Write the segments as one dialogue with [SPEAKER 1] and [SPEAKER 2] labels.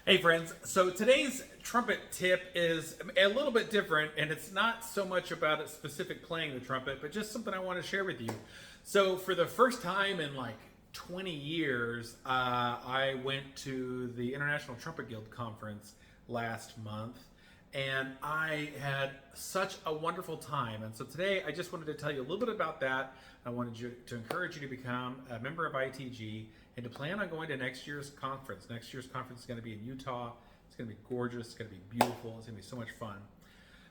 [SPEAKER 1] Hey friends, so today's trumpet tip is a little bit different, and it's not so much about a specific playing the trumpet, but just something I want to share with you. So for the first time in like 20 years, I went to the International Trumpet Guild Conference last month, and I had such a wonderful time. And so today I just wanted to tell you a little bit about that. I wanted to encourage you to become a member of ITG and to plan on going to next year's conference. Next year's conference is going to be in Utah. It's going to be gorgeous. It's going to be beautiful. It's going to be so much fun.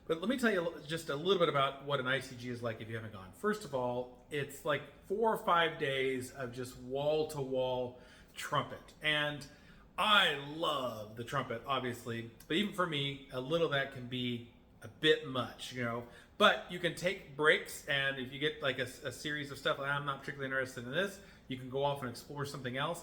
[SPEAKER 1] But let me tell you just a little bit about what an ITG is like if you haven't gone. First of all, it's like 4 or 5 days of just wall-to-wall trumpet. And I love the trumpet, obviously, but even for me, a little of that can be a bit much, you know. But you can take breaks, and if you get like a series of stuff, like I'm not particularly interested in this, you can go off and explore something else.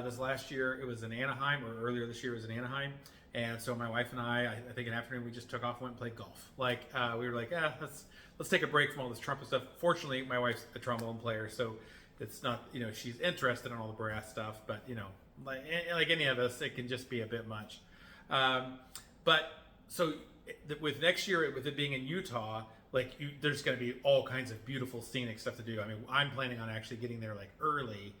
[SPEAKER 1] This last year, it was in Anaheim, or earlier this year, it was in Anaheim. And so my wife and I think in the afternoon, we just took off and went and played golf. Like, we were like, let's take a break from all this trumpet stuff. Fortunately, my wife's a trombone player, so it's not, you know, she's interested in all the brass stuff, but, you know, like any of us, it can just be a bit much. But so with next year, with it being in Utah, like there's going to be all kinds of beautiful scenic stuff to do. I mean, I'm planning on actually getting there like early,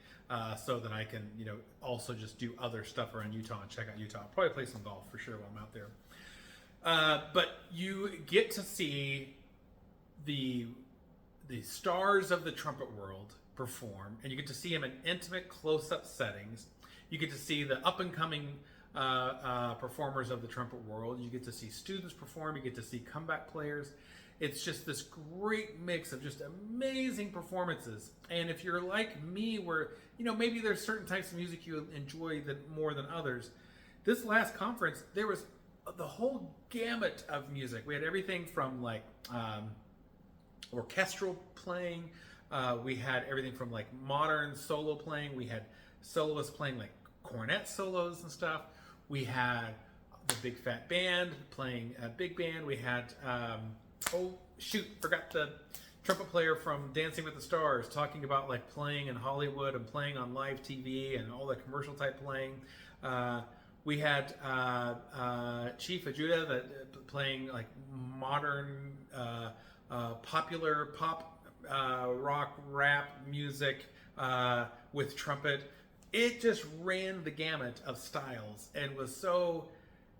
[SPEAKER 1] so that I can, you know, also just do other stuff around Utah and check out Utah. I'll probably play some golf for sure while I'm out there. But you get to see the stars of the trumpet world perform, and you get to see them in intimate, close-up settings. You get to see the up-and-coming performers of the trumpet world. You get to see students perform. You get to see comeback players. It's just this great mix of just amazing performances. And if you're like me, where, you know, maybe there's certain types of music you enjoy more than others, this last conference, there was the whole gamut of music. We had everything from like orchestral playing. We had everything from like modern solo playing. We had soloists playing like cornet solos and stuff. We had the big fat band playing a big band. We had oh shoot, forgot the trumpet player from Dancing with the Stars talking about like playing in Hollywood and playing on live TV and all the commercial type playing. We had Chief Ajuda that playing like modern popular pop rock rap music with trumpet. It just ran the gamut of styles and was so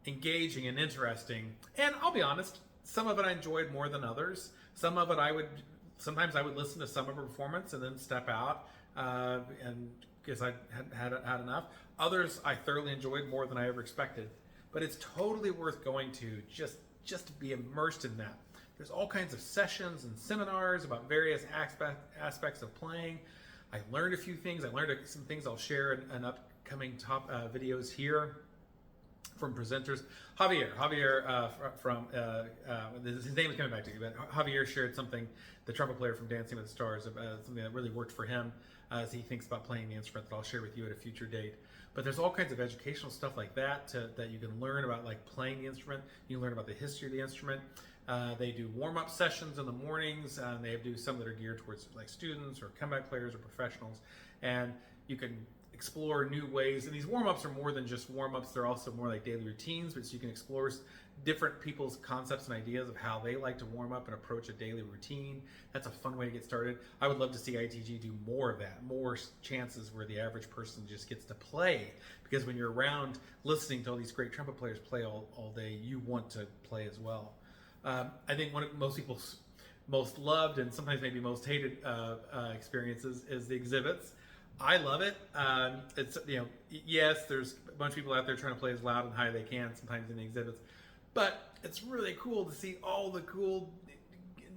[SPEAKER 1] engaging and interesting. And I'll be honest, some of it I enjoyed more than others. Some of it sometimes I would listen to some of a performance and then step out and because I had enough. Others I thoroughly enjoyed more than I ever expected. But it's totally worth going to just to be immersed in that. There's all kinds of sessions and seminars about various aspects of playing. I learned a few things. I learned some things I'll share in upcoming top videos here from presenters. Javier from his name is coming back to you, but Javier shared something, the trumpet player from Dancing with the Stars, something that really worked for him as he thinks about playing the instrument that I'll share with you at a future date. But there's all kinds of educational stuff like that that you can learn about, like playing the instrument. You can learn about the history of the instrument. They do warm-up sessions in the mornings, and they do some that are geared towards like students or comeback players or professionals. And you can explore new ways. And these warm-ups are more than just warm-ups. They're also more like daily routines, but so you can explore different people's concepts and ideas of how they like to warm up and approach a daily routine. That's a fun way to get started. I would love to see ITG do more of that, more chances where the average person just gets to play. Because when you're around listening to all these great trumpet players play all day, you want to play as well. I think one of most people's most loved and sometimes maybe most hated experiences is the exhibits. I love it. It's, you know, yes, there's a bunch of people out there trying to play as loud and high as they can sometimes in the exhibits, but it's really cool to see all the cool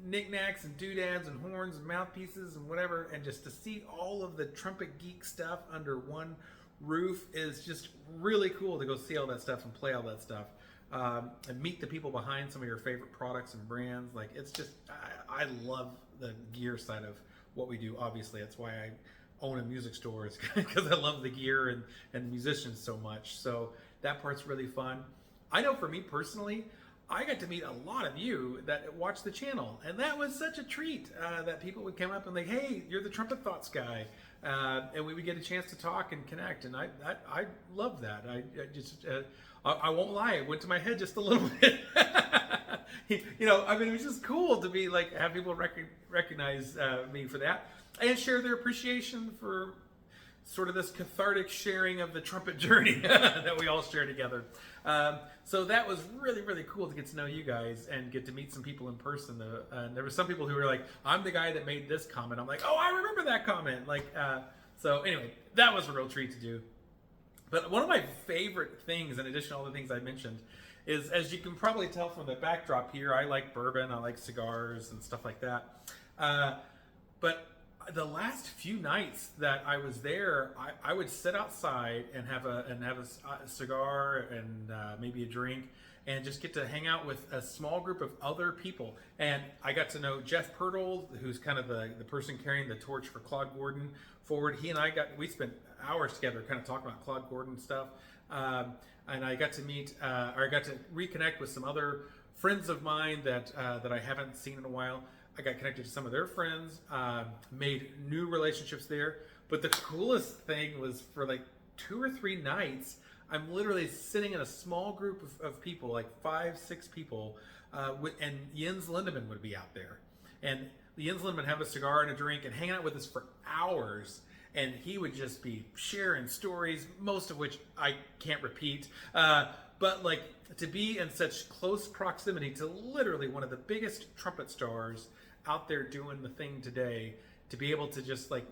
[SPEAKER 1] knickknacks and doodads and horns and mouthpieces and whatever, and just to see all of the trumpet geek stuff under one roof is just really cool to go see all that stuff and play all that stuff. And meet the people behind some of your favorite products and brands. Like, it's just, I love the gear side of what we do. Obviously, that's why I own a music store, is because I love the gear and musicians so much. So that part's really fun. I know for me personally, I got to meet a lot of you that watch the channel, and that was such a treat that people would come up and like, hey, you're the Trumpet Thoughts guy. and we would get a chance to talk and connect, and I love that. I won't lie, it went to my head just a little bit. I mean, it was just cool to be like, have people recognize me for that and share their appreciation for sort of this cathartic sharing of the trumpet journey that we all share together. So that was really, really cool to get to know you guys and get to meet some people in person. And there were some people who were like, I'm the guy that made this comment. I'm like, oh, I remember that comment. So anyway, that was a real treat to do. But one of my favorite things, in addition to all the things I mentioned, is, as you can probably tell from the backdrop here, I like bourbon, I like cigars and stuff like that. But the last few nights that I was there, I would sit outside and have a cigar and maybe a drink, and just get to hang out with a small group of other people. And I got to know Jeff Pirtle, who's kind of the person carrying the torch for Claude Gordon forward. He and we spent hours together kind of talking about Claude Gordon stuff. And I got to reconnect with some other friends of mine that I haven't seen in a while. I got connected to some of their friends, made new relationships there. But the coolest thing was, for like 2 or 3 nights, I'm literally sitting in a small group of people, like 5, 6 people, and Jens Lindemann would be out there. And Jens Lindemann would have a cigar and a drink and hang out with us for hours. And he would just be sharing stories, most of which I can't repeat. But like, to be in such close proximity to literally one of the biggest trumpet stars out there doing the thing today, to be able to just like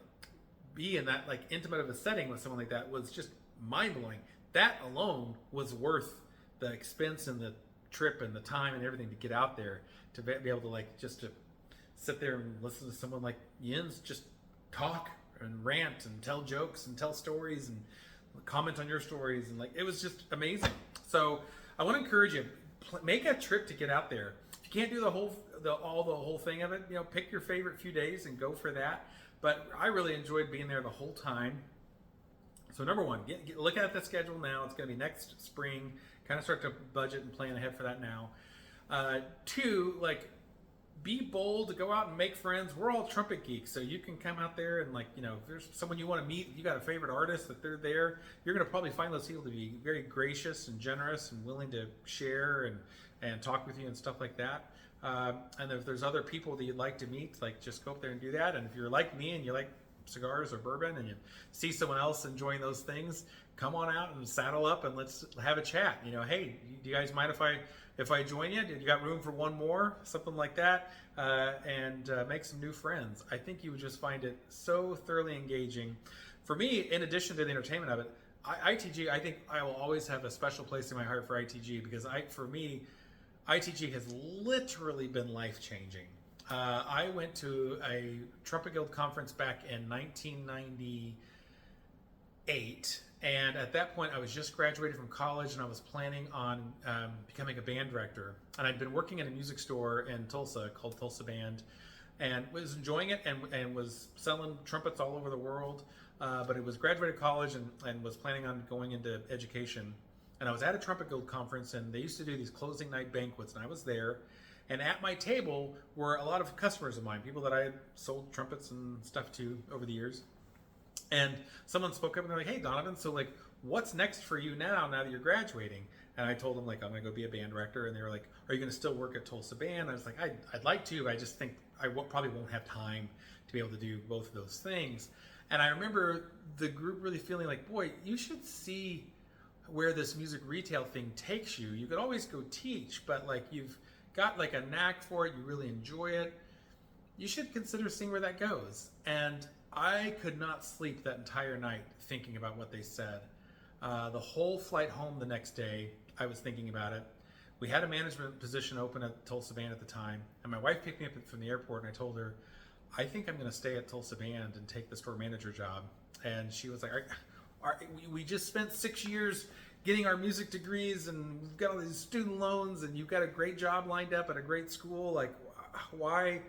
[SPEAKER 1] be in that like intimate of a setting with someone like that was just mind-blowing. That alone was worth the expense and the trip and the time and everything to get out there, to be able to like just to sit there and listen to someone like Jens just talk and rant and tell jokes and tell stories and comment on your stories, and like, it was just amazing. So I want to encourage you, make a trip to get out there. If you can't do the whole thing of it, pick your favorite few days and go for that. But I really enjoyed being there the whole time. So number one, look at the schedule now. It's going to be next spring. Kind of start to budget and plan ahead for that now. 2, like, be bold to go out and make friends. We're all trumpet geeks, so you can come out there and, like, if there's someone you want to meet, you got a favorite artist that they're there, you're going to probably find those people to be very gracious and generous and willing to share and talk with you and stuff like that. And if there's other people that you'd like to meet, like, just go up there and do that. And if you're like me and you like cigars or bourbon and you see someone else enjoying those things, come on out and saddle up and let's have a chat. Hey, do you guys mind if I join you? You got room for one more? Something like that, and make some new friends. I think you would just find it so thoroughly engaging. For me, in addition to the entertainment of it, ITG, I think I will always have a special place in my heart for ITG, because for me, ITG has literally been life-changing. I went to a Trumpet Guild Conference back in 1998, and at that point I was just graduated from college and I was planning on becoming a band director. And I'd been working in a music store in Tulsa called Tulsa Band, and was enjoying it and was selling trumpets all over the world. But it was graduated college and was planning on going into education. And I was at a Trumpet Guild Conference, and they used to do these closing night banquets, and I was there. And at my table were a lot of customers of mine, people that I had sold trumpets and stuff to over the years. And someone spoke up and they're like, hey, Donovan, so like, what's next for you now that you're graduating? And I told them, like, I'm going to go be a band director. And they were like, are you going to still work at Tulsa Band? I was like, I'd like to. I just think I probably won't have time to be able to do both of those things. And I remember the group really feeling like, boy, you should see where this music retail thing takes you. You could always go teach, but like, you've got like a knack for it, you really enjoy it, you should consider seeing where that goes. And I could not sleep that entire night thinking about what they said. The whole flight home the next day, I was thinking about it. We had a management position open at Tulsa Band at the time, and my wife picked me up from the airport, and I told her, I think I'm going to stay at Tulsa Band and take the store manager job. And she was like, we just spent 6 years getting our music degrees, and we've got all these student loans, and you've got a great job lined up at a great school. Like, why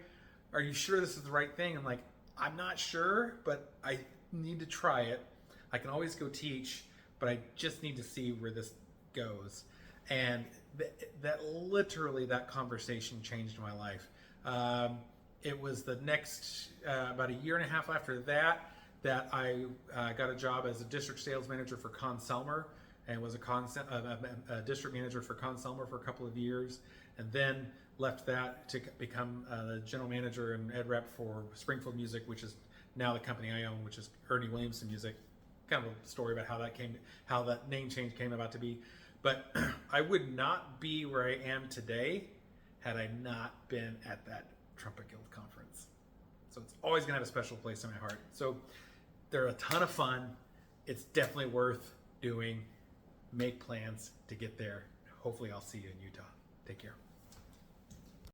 [SPEAKER 1] are you sure this is the right thing? I'm like, I'm not sure, but I need to try it. I can always go teach, but I just need to see where this goes. And that conversation changed my life. It was the next, about a year and a half after that, that I got a job as a district sales manager for Con Selmer, and was a district manager for Con Selmer for a couple of years, and then left that to become the general manager and ed rep for Springfield Music, which is now the company I own, which is Ernie Williamson Music. Kind of a story about how that name change came about to be. But I would not be where I am today had I not been at that Trumpet Guild Conference. So it's always gonna have a special place in my heart. So they're a ton of fun. It's definitely worth doing. Make plans to get there. Hopefully I'll see you in Utah. Take care.